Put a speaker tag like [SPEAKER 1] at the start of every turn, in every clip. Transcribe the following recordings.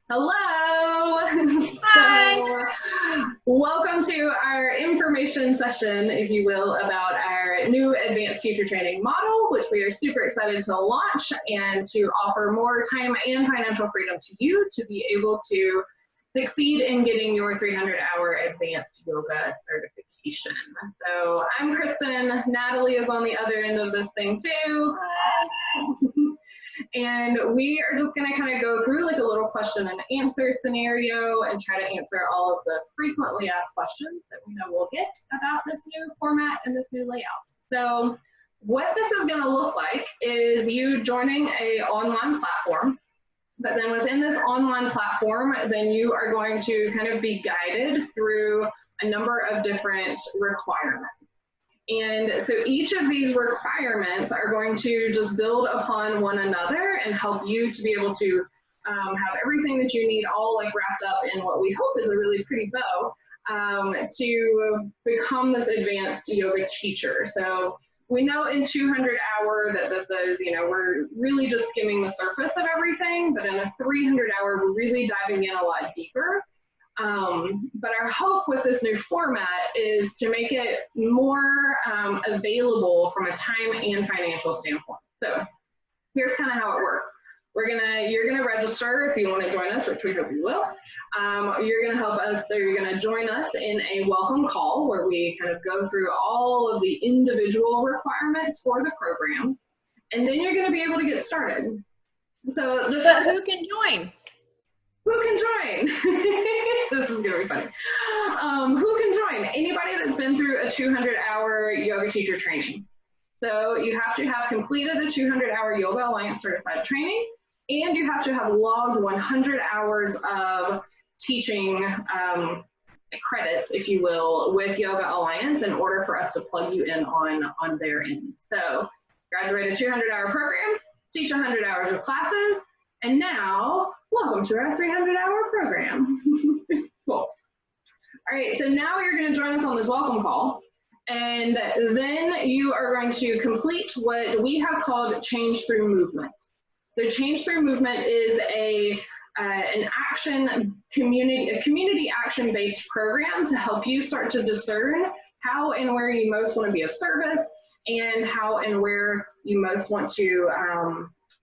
[SPEAKER 1] Hello!
[SPEAKER 2] Hi.
[SPEAKER 1] Welcome to our information session, if you will, about our new advanced teacher training model, which we are super excited to launch and to offer more time and financial freedom to you to be able to succeed in getting your 300-hour advanced yoga certification. So I'm Kristen. Natalie is on the other end of this thing too. And we are just going to kind of go through like a little question and answer scenario and try to answer all of the frequently asked questions that we know we'll get about this new format and this new layout. So what this is going to look like is you joining an online platform, but then within this online platform, then you are going to kind of be guided through a number of different requirements. And so each of these requirements are going to just build upon one another and help you to be able to have everything that you need all like wrapped up in what we hope is a really pretty bow to become this advanced yoga teacher. So we know in 200 hour that this is, we're really just skimming the surface of everything, but in a 300 hour, we're really diving in a lot deeper. But our hope with this new format is to make it more available from a time and financial standpoint. So here's kind of how it works. You're gonna register if you want to join us, which we hope you will. You're gonna help us, so you're gonna join us in a welcome call where we kind of go through all of the individual requirements for the program, and then you're gonna be able to get started. So,
[SPEAKER 2] But who can join?
[SPEAKER 1] who can join? This is gonna be funny. Who can join? Anybody that's been through a 200-hour yoga teacher training. So you have to have completed the 200-hour Yoga Alliance certified training, and you have to have logged 100 hours of teaching credits, if you will, with Yoga Alliance in order for us to plug you in on their end. So graduate a 200-hour program, teach 100 hours of classes, and now, welcome to our 300-hour program. Cool. All right, so now you're going to join us on this welcome call, and then you are going to complete what we have called change through movement. So change through movement is an community action-based program to help you start to discern how and where you most want to be of service and how and where you most want to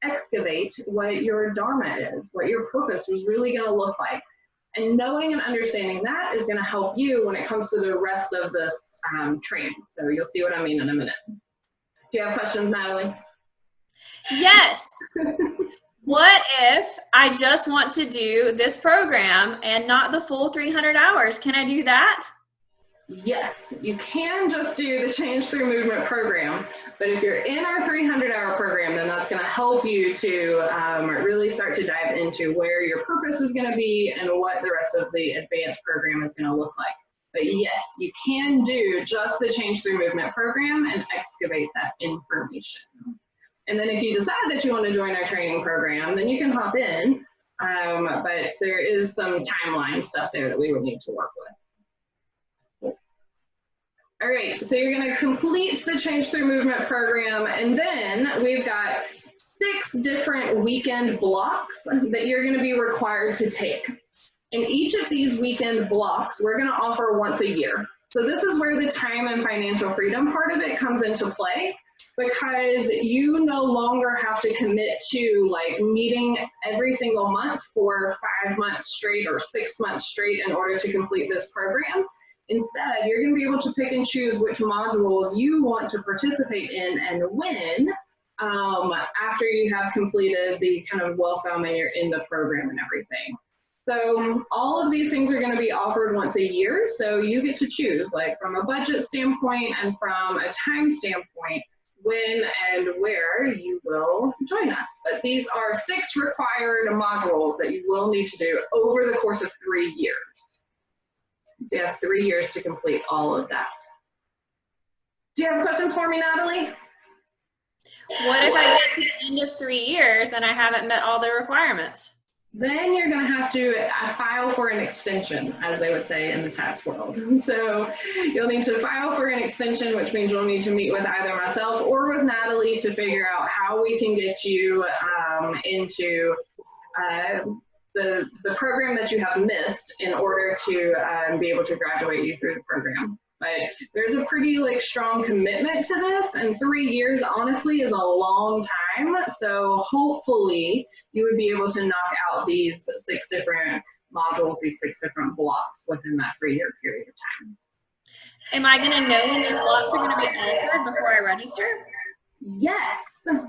[SPEAKER 1] excavate what your dharma is, what your purpose is really going to look like. And knowing and understanding that is going to help you when it comes to the rest of this training. So you'll see what I mean in a minute. Do you have questions, Natalie?
[SPEAKER 2] Yes. What if I just want to do this program and not the full 300 hours? Can I do that?
[SPEAKER 1] Yes, you can just do the Change Through Movement program, but if you're in our 300-hour program, then that's going to help you to really start to dive into where your purpose is going to be and what the rest of the advanced program is going to look like. But yes, you can do just the Change Through Movement program and excavate that information. And then if you decide that you want to join our training program, then you can hop in, but there is some timeline stuff there that we would need to work with. All right, so you're going to complete the Change Through Movement program, and then we've got 6 different weekend blocks that you're going to be required to take. And each of these weekend blocks, we're going to offer once a year. So this is where the time and financial freedom part of it comes into play, because you no longer have to commit to like meeting every single month for 5 months straight or 6 months straight in order to complete this program. Instead, you're going to be able to pick and choose which modules you want to participate in and when after you have completed the kind of welcome and you're in the program and everything. So all of these things are going to be offered once a year. So you get to choose, like from a budget standpoint and from a time standpoint, when and where you will join us. But these are 6 required modules that you will need to do over the course of 3 years. So you have 3 years to complete all of that. Do you have questions for me, Natalie?
[SPEAKER 2] What if I get to the end of 3 years and I haven't met all the requirements?
[SPEAKER 1] Then you're going to have to file for an extension, as they would say in the tax world. So you'll need to file for an extension, which means you'll need to meet with either myself or with Natalie to figure out how we can get you into the program that you have missed in order to be able to graduate you through the program. But there's a pretty like strong commitment to this, and 3 years honestly is a long time. So hopefully you would be able to knock out these 6 different modules, these 6 different blocks within that 3-year period of time.
[SPEAKER 2] Am I going to know when these blocks are going to be offered before I register?
[SPEAKER 1] Yes.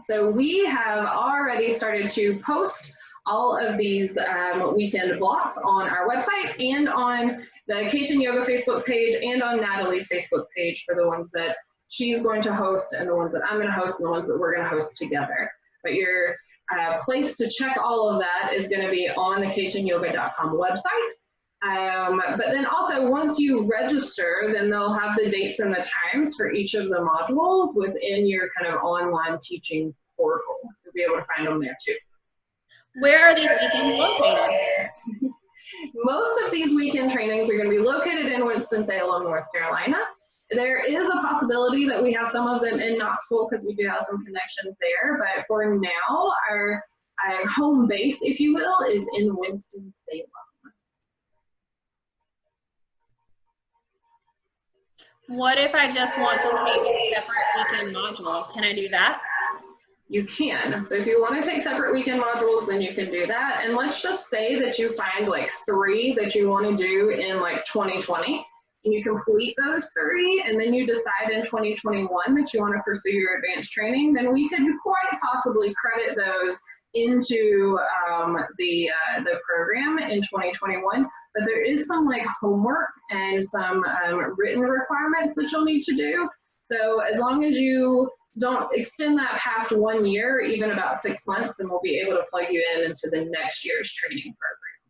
[SPEAKER 1] So we have already started to post all of these weekend blocks on our website and on the K10Yoga Facebook page and on Natalie's Facebook page for the ones that she's going to host and the ones that I'm going to host and the ones that we're going to host together. But your place to check all of that is going to be on the K10Yoga.com website. But then also once you register, then they'll have the dates and the times for each of the modules within your kind of online teaching portal. So you'll be able to find them there too.
[SPEAKER 2] Where are these weekends located?
[SPEAKER 1] Most of these weekend trainings are going to be located in Winston-Salem, North Carolina. There is a possibility that we have some of them in Knoxville because we do have some connections there. But for now, our home base, if you will, is in Winston-Salem.
[SPEAKER 2] What if I just want to take separate weekend modules? Can I do that?
[SPEAKER 1] You can. So if you want to take separate weekend modules, then you can do that. And let's just say that you find like 3 that you want to do in like 2020, and you complete those 3, and then you decide in 2021 that you want to pursue your advanced training, then we could quite possibly credit those into the program in 2021. But there is some like homework and some written requirements that you'll need to do. So as long as you don't extend that past 1 year, even about 6 months, then we'll be able to plug you into the next year's training program.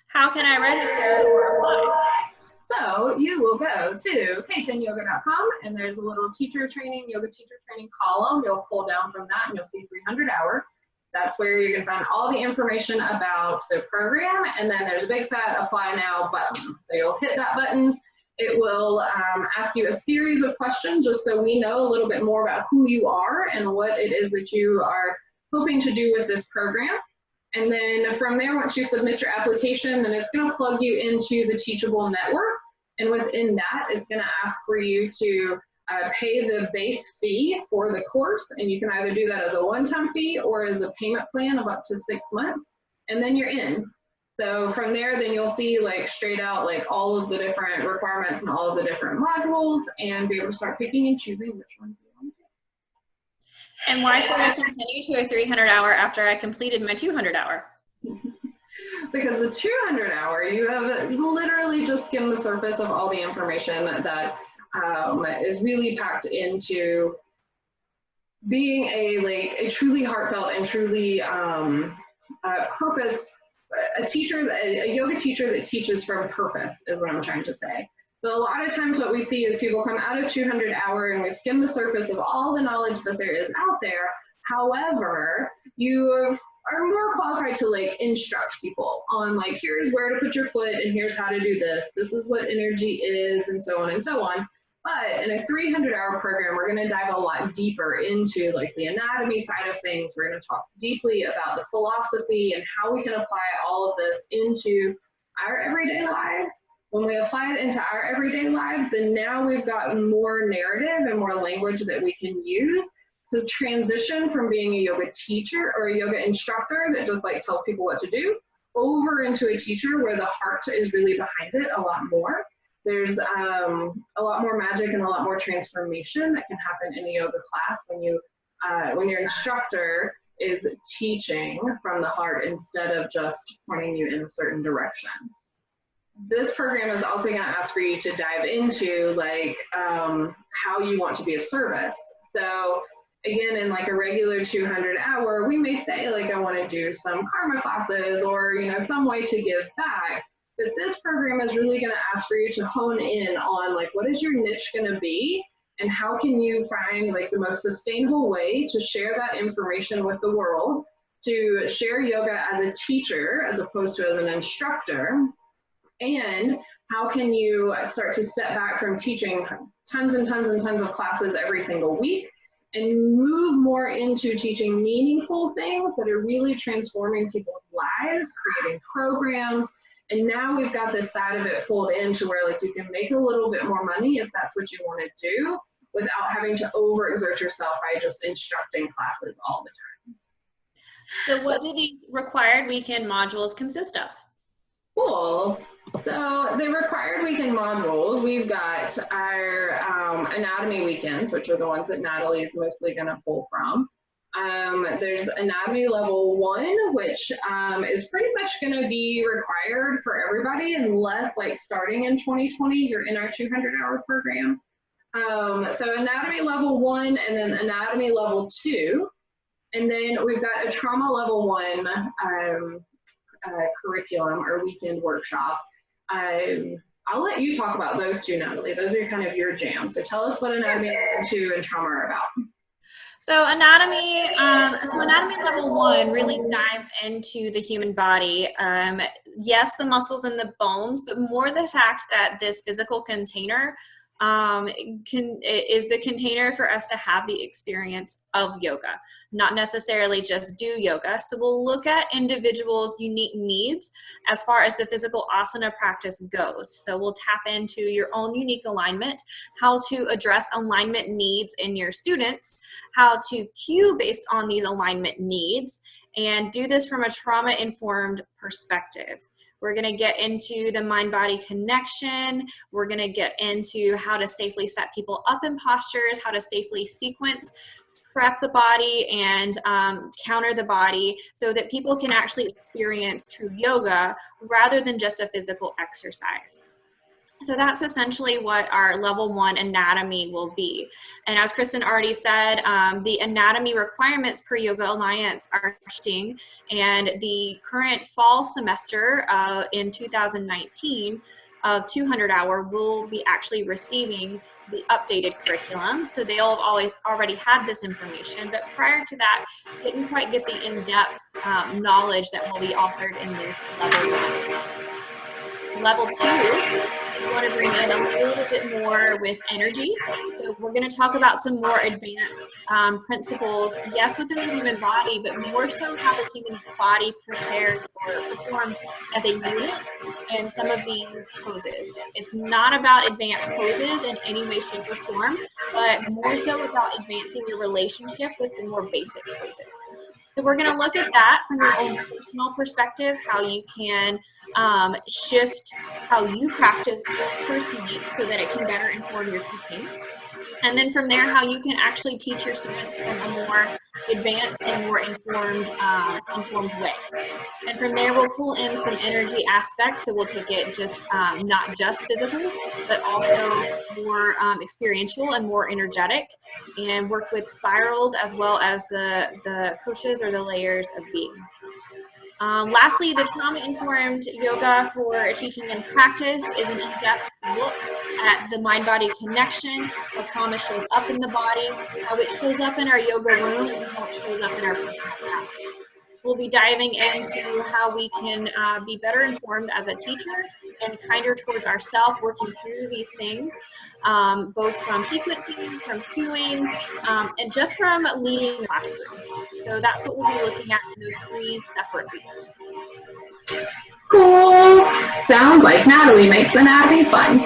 [SPEAKER 2] How can I register or apply?
[SPEAKER 1] So you will go to K10Yoga.com, and there's a little yoga teacher training column. You'll pull down from that and you'll see 300 hour. That's where you're going to find all the information about the program. And then there's a big fat apply now button. So you'll hit that button. It will ask you a series of questions just so we know a little bit more about who you are and what it is that you are hoping to do with this program. And then from there, once you submit your application, then it's going to plug you into the Teachable network. And within that, it's going to ask for you to pay the base fee for the course. And you can either do that as a one-time fee or as a payment plan of up to 6 months. And then you're in. So from there, then you'll see like straight out like all of the different requirements and all of the different modules and be able to start picking and choosing which ones you want to do.
[SPEAKER 2] And why should I continue to a 300 hour after I completed my 200 hour?
[SPEAKER 1] Because the 200 hour, you have literally just skimmed the surface of all the information that is really packed into being a truly heartfelt and truly purpose. A yoga teacher that teaches from purpose is what I'm trying to say. So a lot of times what we see is people come out of 200 hour and we've skimmed the surface of all the knowledge that there is out there. However, you are more qualified to like instruct people on like, here's where to put your foot and here's how to do this. This is what energy is and so on and so on. But in a 300 hour program, we're going to dive a lot deeper into like the anatomy side of things. We're going to talk deeply about the philosophy and how we can apply all of this into our everyday lives. When we apply it into our everyday lives, then now we've got more narrative and more language that we can use to transition from being a yoga teacher or a yoga instructor that just like tells people what to do over into a teacher where the heart is really behind it a lot more. There's a lot more magic and a lot more transformation that can happen in a yoga class when your instructor is teaching from the heart instead of just pointing you in a certain direction. This program is also going to ask for you to dive into like how you want to be of service. So again, in like a regular 200 hour, we may say like, I want to do some karma classes or, you know, some way to give back. But this program is really going to ask for you to hone in on like, what is your niche going to be and how can you find like the most sustainable way to share that information with the world, to share yoga as a teacher as opposed to as an instructor, and how can you start to step back from teaching tons and tons and tons of classes every single week and move more into teaching meaningful things that are really transforming people's lives, creating programs. And now we've got this side of it pulled into where like you can make a little bit more money if that's what you want to do without having to overexert yourself by just instructing classes all the time.
[SPEAKER 2] So what do these required weekend modules consist of?
[SPEAKER 1] Cool. So the required weekend modules, we've got our anatomy weekends, which are the ones that Natalie is mostly going to pull from. There's anatomy level 1, which is pretty much going to be required for everybody unless like starting in 2020, you're in our 200-hour program. So anatomy level 1 and then anatomy level 2. And then we've got a trauma level 1 curriculum or weekend workshop. I'll let you talk about those two, Natalie. Those are kind of your jam. So tell us what anatomy level 2 and trauma are about.
[SPEAKER 2] So anatomy level 1 really dives into the human body. Yes, the muscles and the bones, but more the fact that this physical container is the container for us to have the experience of yoga, not necessarily just do yoga. So we'll look at individuals' unique needs as far as the physical asana practice goes. So we'll tap into your own unique alignment, how to address alignment needs in your students, how to cue based on these alignment needs, and do this from a trauma-informed perspective. We're going to get into the mind-body connection. We're going to get into how to safely set people up in postures, how to safely sequence, prep the body, and counter the body so that people can actually experience true yoga rather than just a physical exercise. So that's essentially what our level 1 anatomy will be. And as Kristen already said, the anatomy requirements per Yoga Alliance are shifting, and the current fall semester in 2019 of 200-hour will be actually receiving the updated curriculum. So they'll have already had this information, but prior to that, didn't quite get the in-depth knowledge that will be offered in this level 1. Level 2 is going to bring in a little bit more with energy. So we're going to talk about some more advanced principles, yes, within the human body, but more so how the human body prepares or performs as a unit in some of these poses. It's not about advanced poses in any way, shape, or form, but more so about advancing your relationship with the more basic poses. So we're going to look at that from your own personal perspective, how you can shift how you practice personally so that it can better inform your teaching. And then from there, how you can actually teach your students from a more advanced and more informed way. And from there, we'll pull in some energy aspects. So we'll take it just not just physical, but also more experiential and more energetic, and work with spirals as well as the koshas or the layers of being. Lastly, the trauma-informed yoga for teaching and practice is an in-depth look at the mind-body connection, how trauma shows up in the body, how it shows up in our yoga room, and how it shows up in our personal practice. We'll be diving into how we can be better informed as a teacher and kinder towards ourselves, working through these things, both from sequencing, from cueing, and just from leading the classroom. So that's what we'll be looking at in those 3 separate weekends.
[SPEAKER 1] Cool. Sounds like Natalie makes anatomy fun.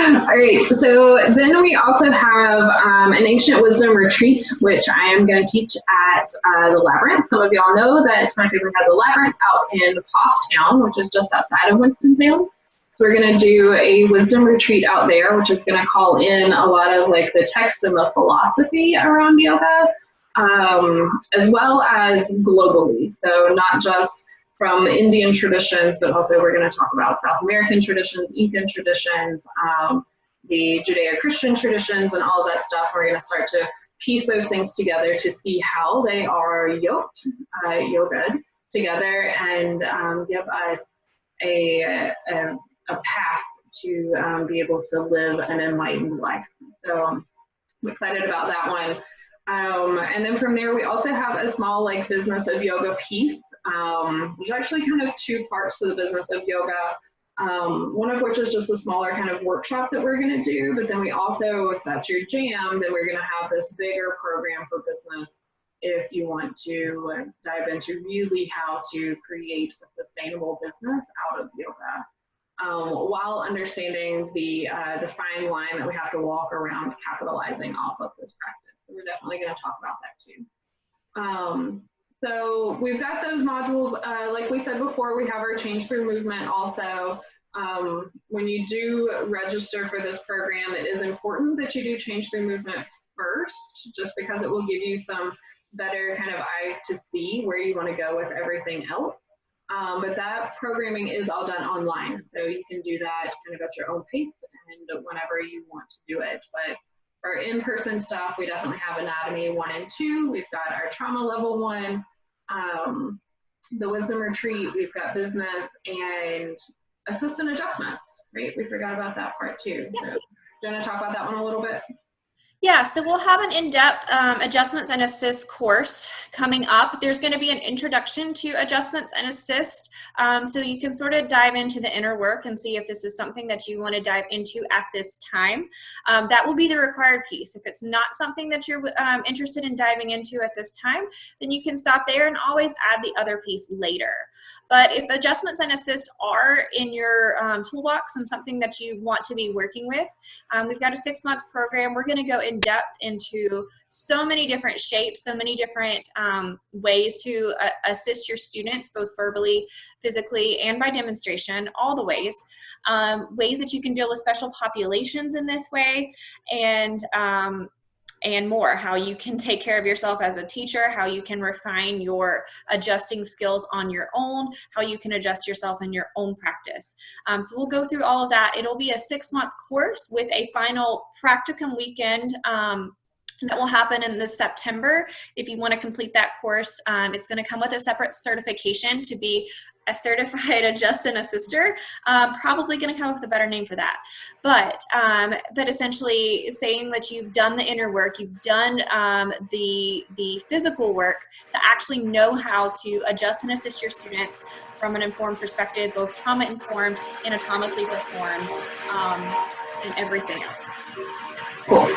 [SPEAKER 1] All right, so then we also have an ancient wisdom retreat, which I am going to teach at the Labyrinth. Some of y'all know that my favorite has a labyrinth out in Pofftown, which is just outside of Winston-Salem. So we're going to do a wisdom retreat out there, which is going to call in a lot of like the text and the philosophy around yoga, as well as globally. So not just from Indian traditions, but also we're going to talk about South American traditions, Incan traditions, the Judeo-Christian traditions, and all of that stuff. We're going to start to piece those things together to see how they are yogaed together, and give us a path to be able to live an enlightened life. So I'm excited about that one. And then from there, we also have a small like business of yoga piece. There's actually kind of 2 parts to the business of yoga. One of which is just a smaller kind of workshop that we're going to do. But then we also, if that's your jam, then we're going to have this bigger program for business if you want to dive into really how to create a sustainable business out of yoga, while understanding the fine line that we have to walk around capitalizing off of this practice. So we're definitely going to talk about that too. So we've got those modules. Like we said before, we have our change through movement also. When you do register for this program, it is important that you do change through movement first, just because it will give you some better kind of eyes to see where you want to go with everything else. But that programming is all done online, so you can do that kind of at your own pace and whenever you want to do it. But for in-person stuff, we definitely have anatomy 1 and 2. We've got our trauma level 1, the wisdom retreat. We've got business and assistant adjustments, right? We forgot about that part too. So do you want to talk about that one a little bit?
[SPEAKER 2] Yeah, so we'll have an in-depth adjustments and assist course coming up. There's going to be an introduction to adjustments and assist, so you can sort of dive into the inner work and see if this is something that you want to dive into at this time. That will be the required piece. If it's not something that you're interested in diving into at this time, then you can stop there and always add the other piece later. But if adjustments and assist are in your toolbox and something that you want to be working with, we've got a 6-month program. We're going to go in depth into so many different shapes, so many different ways to assist your students, both verbally, physically, and by demonstration, all the ways. Ways that you can deal with special populations in this way, and more, how you can take care of yourself as a teacher, how you can refine your adjusting skills on your own, how you can adjust yourself in your own practice. So we'll go through all of that. It'll be a 6-month course with a final practicum weekend that will happen in this September. If you want to complete that course, it's going to come with a separate certification to be a certified adjust and assister. Probably going to come up with a better name for that. But essentially saying that you've done the inner work, you've done the physical work to actually know how to adjust and assist your students from an informed perspective, both trauma informed, anatomically performed, and everything else.
[SPEAKER 1] Cool.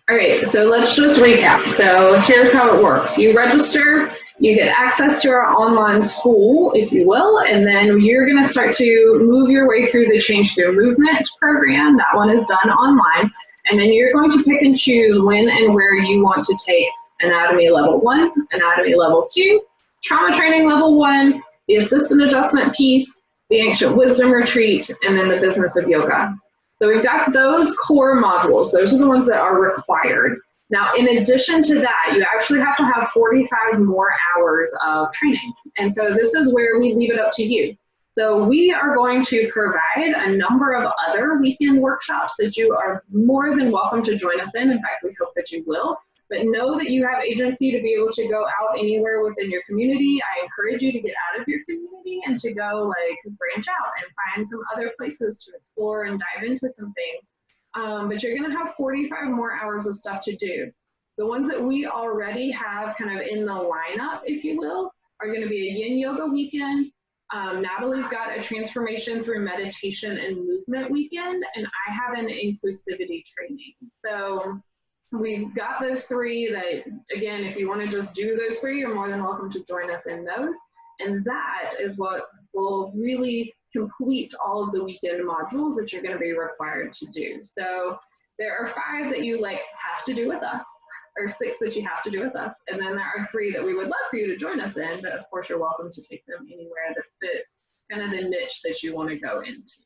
[SPEAKER 1] All right, so let's just recap. So here's how it works. You register, you get access to our online school, if you will, and then you're going to start to move your way through the Change Through Movement program. That one is done online. And then you're going to pick and choose when and where you want to take anatomy level 1, anatomy level 2, trauma training level 1, the assistant adjustment piece, the ancient wisdom retreat, and then the business of yoga. So we've got those core modules. Those are the ones that are required. Now, in addition to that, you actually have to have 45 more hours of training. And so this is where we leave it up to you. So we are going to provide a number of other weekend workshops that you are more than welcome to join us in. In fact, we hope that you will. But know that you have agency to be able to go out anywhere within your community. I encourage you to get out of your community and to go branch out and find some other places to explore and dive into some things. But you're going to have 45 more hours of stuff to do. The ones that we already have kind of in the lineup, if you will, are going to be a yin yoga weekend. Natalie's got a transformation through meditation and movement weekend, and I have an inclusivity training. So we've got those 3 that, again, if you want to just do those 3, you're more than welcome to join us in those. And that is what will really complete all of the weekend modules that you're going to be required to do. So there are 5 that you have to do with us, or 6 that you have to do with us. And then there are 3 that we would love for you to join us in, but of course you're welcome to take them anywhere that fits kind of the niche that you want to go into.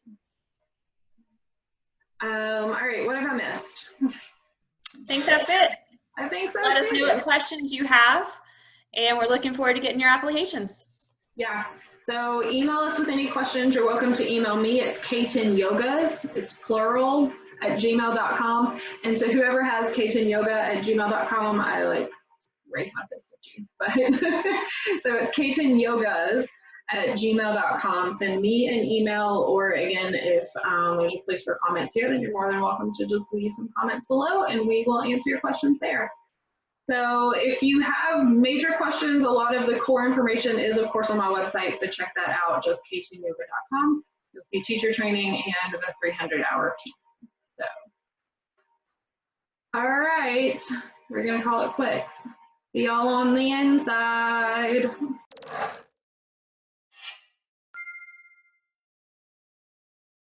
[SPEAKER 1] All right, what have I missed?
[SPEAKER 2] I think that's it.
[SPEAKER 1] I think so.
[SPEAKER 2] Let us know what questions you have, and we're looking forward to getting your applications.
[SPEAKER 1] Yeah. So email us with any questions. You're welcome to email me. It's K10Yogas. It's plural @gmail.com. And so whoever has K10Yoga@gmail.com, I raise my fist at you. But so it's K10Yogas@gmail.com. Send me an email, or again, if there's a place for comments here, then you're more than welcome to just leave some comments below and we will answer your questions there. So if you have major questions, a lot of the core information is of course on my website, so check that out, just K10Yoga.com. You'll see teacher training and the 300-hour piece. So, all right, we're gonna call it quits. See y'all on the inside.